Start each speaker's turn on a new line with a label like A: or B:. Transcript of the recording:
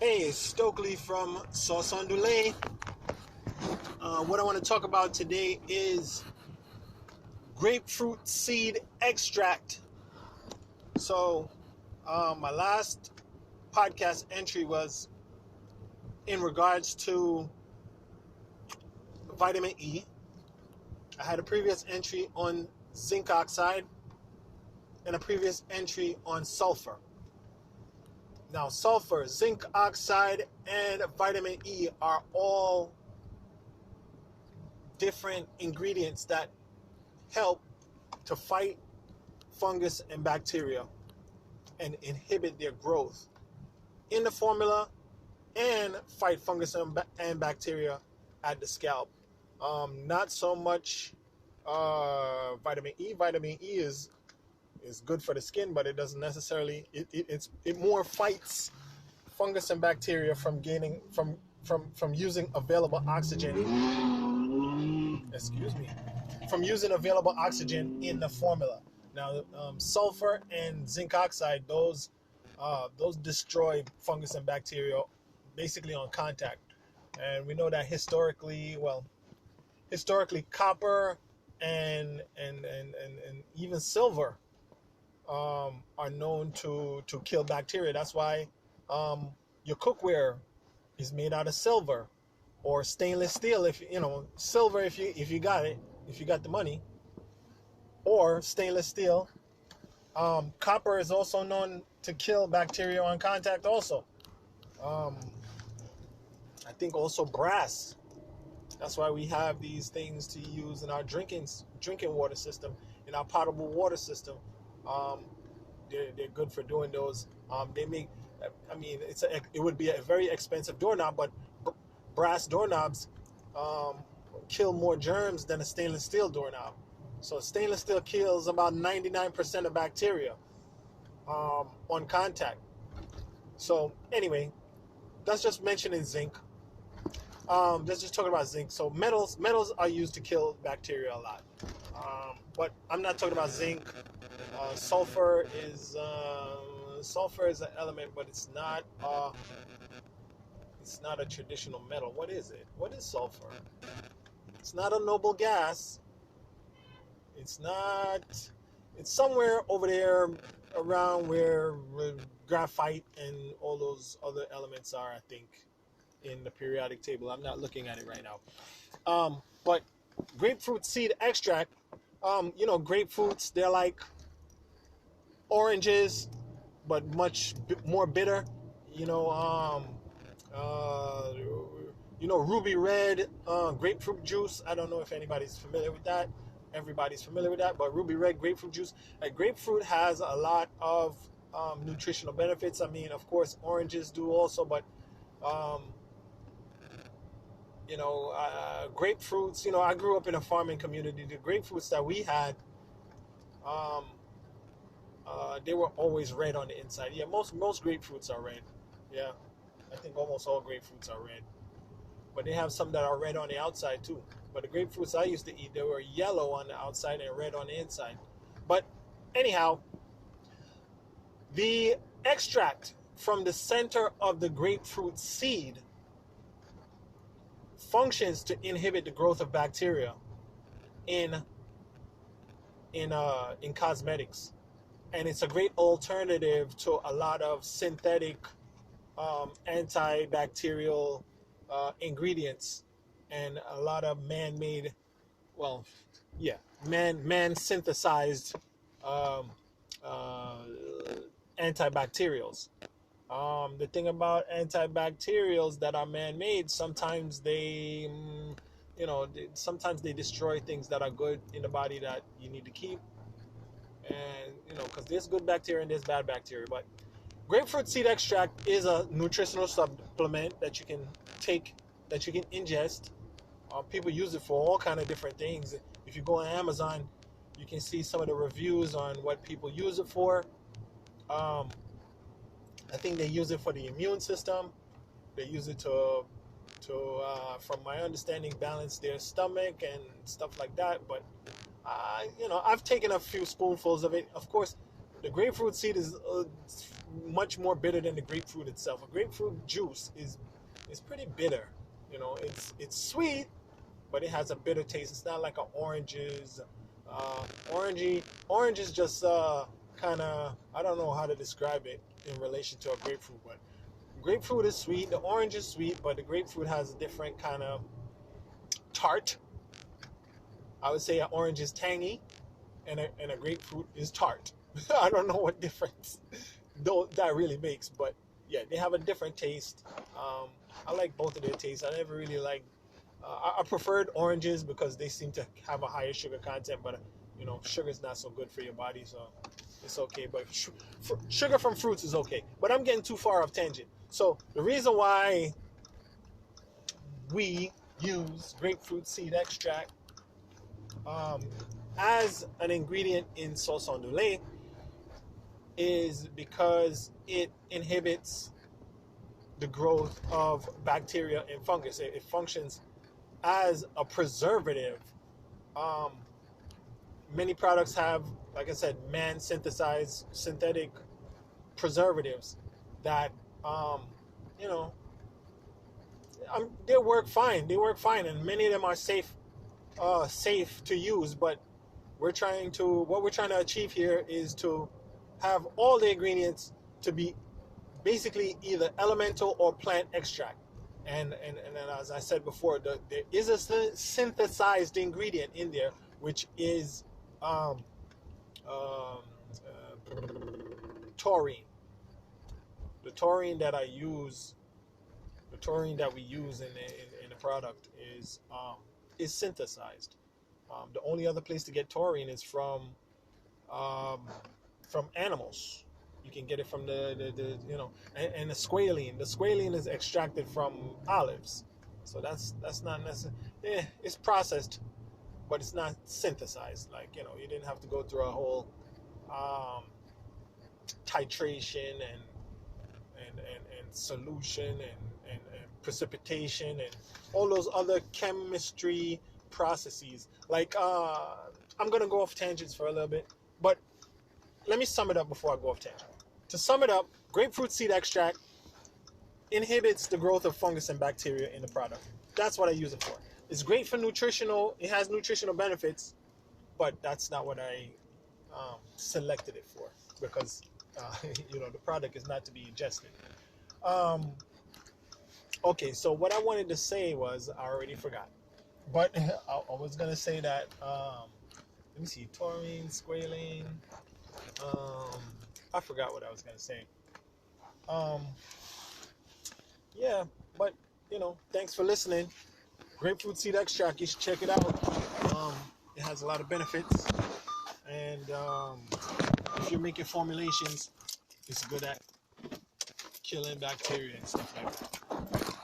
A: Hey, it's Stokely from Sauce on Delay. What I want to talk about today is grapefruit seed extract. So, my last podcast entry was in regards to vitamin E. I had a previous entry on zinc oxide and a previous entry on sulfur. Now, sulfur, zinc oxide, and vitamin E are all different ingredients that help to fight fungus and bacteria and inhibit their growth in the formula and fight fungus and bacteria at the scalp. Not so much vitamin E. Vitamin E is good for the skin, but it doesn't necessarily. It more fights fungus and bacteria from gaining from using available oxygen. Excuse me, from using available oxygen in the formula. Now, sulfur and zinc oxide, those destroy fungus and bacteria basically on contact. And we know that historically, copper and even silver are known to kill bacteria. That's why your cookware is made out of silver or stainless steel. If silver, if you got it, if you got the money, or stainless steel. Copper is also known to kill bacteria on contact. Also, I think also brass. That's why we have these things to use in our drinking water system, in our potable water system. They're good for doing those. They make, I mean, it would be a very expensive doorknob, but brass doorknobs kill more germs than a stainless steel doorknob. So stainless steel kills about 99% of bacteria on contact. So anyway, that's just mentioning zinc. Let's just talk about zinc. So metals are used to kill bacteria a lot. But I'm not talking about zinc. Sulfur is an element, but it's not a traditional metal. What is it? What is sulfur? It's not a noble gas. It's not. It's somewhere over there around where graphite and all those other elements are, I think, in the periodic table. I'm not looking at it right now. But grapefruit seed extract, grapefruits, they're like oranges, but much more bitter. Ruby red grapefruit juice. I don't know if anybody's familiar with that. Everybody's familiar with that, but ruby red grapefruit juice. Grapefruit has a lot of nutritional benefits. I mean, of course, oranges do also, but grapefruits. I grew up in a farming community. The grapefruits that we had, they were always red on the inside. Yeah, most grapefruits are red. Yeah, I think almost all grapefruits are red. But they have some that are red on the outside too. But the grapefruits I used to eat, they were yellow on the outside and red on the inside. But anyhow, the extract from the center of the grapefruit seed functions to inhibit the growth of bacteria in cosmetics, and it's a great alternative to a lot of synthetic antibacterial ingrediants and a lot of man-made, man-synthesized antibacterials. The thing about antibacterials that are man-made, sometimes they destroy things that are good in the body that you need to keep, and because there's good bacteria and there's bad bacteria. But grapefruit seed extract is a nutritional supplement that you can take, that you can ingest. People use it for all kind of different things. If you go on Amazon, you can see some of the reviews on what people use it for. I think they use it for the immune system. They use it to from my understanding, balance their stomach and stuff like that. But I've taken a few spoonfuls of it. Of course, The grapefruit seed is much more bitter than the grapefruit itself. A grapefruit juice is pretty bitter. You know, it's sweet, but it has a bitter taste. It's not like an oranges. Orange is just kind of, I don't know how to describe it in relation to a grapefruit, but grapefruit is sweet. The orange is sweet, but the grapefruit has a different kind of tart. I would say an orange is tangy, and a grapefruit is tart. I don't know what difference that really makes, but yeah, they have a different taste. I like both of their tastes. I never really liked. I preferred oranges because they seem to have a higher sugar content, but you know, sugar is not so good for your body, so it's okay. But sugar from fruits is okay. But I'm getting too far off tangent. So the reason why we use grapefruit seed extract as an ingredient in sauce ondulée is because it inhibits the growth of bacteria and fungus. It functions as a preservative. Many products have, like I said, man-synthesized synthetic preservatives that, you know, they work fine. They work fine, and many of them are safe to use. But what we're trying to achieve here is to have all the ingredients to be basically either elemental or plant extract. And as I said before, there is a synthesized ingredient in there, which is taurine. The taurine that we use in the product is synthesized. The only other place to get taurine is from animals. You can get it from the you know, and the squalene. The squalene is extracted from olives, so that's not necessary. Yeah, it's processed, but it's not synthesized. Like, you know, you didn't have to go through a whole titration and solution and precipitation and all those other chemistry processes. Like, I'm gonna go off tangents for a little bit, but let me sum it up before I go off tangent. To sum it up, grapefruit seed extract inhibits the growth of fungus and bacteria in the product. That's what I use it for. It's great for nutritional. It has nutritional benefits, but that's not what I selected it for, because you know, the product is not to be ingested. Okay, so what I wanted to say was, I already forgot, but I was gonna say that. Let me see, taurine, squalene. I forgot what I was gonna say. Yeah, but you know, thanks for listening. Grapefruit seed extract, you should check it out. It has a lot of benefits, and if you're making formulations, it's good at killing bacteria and stuff like that.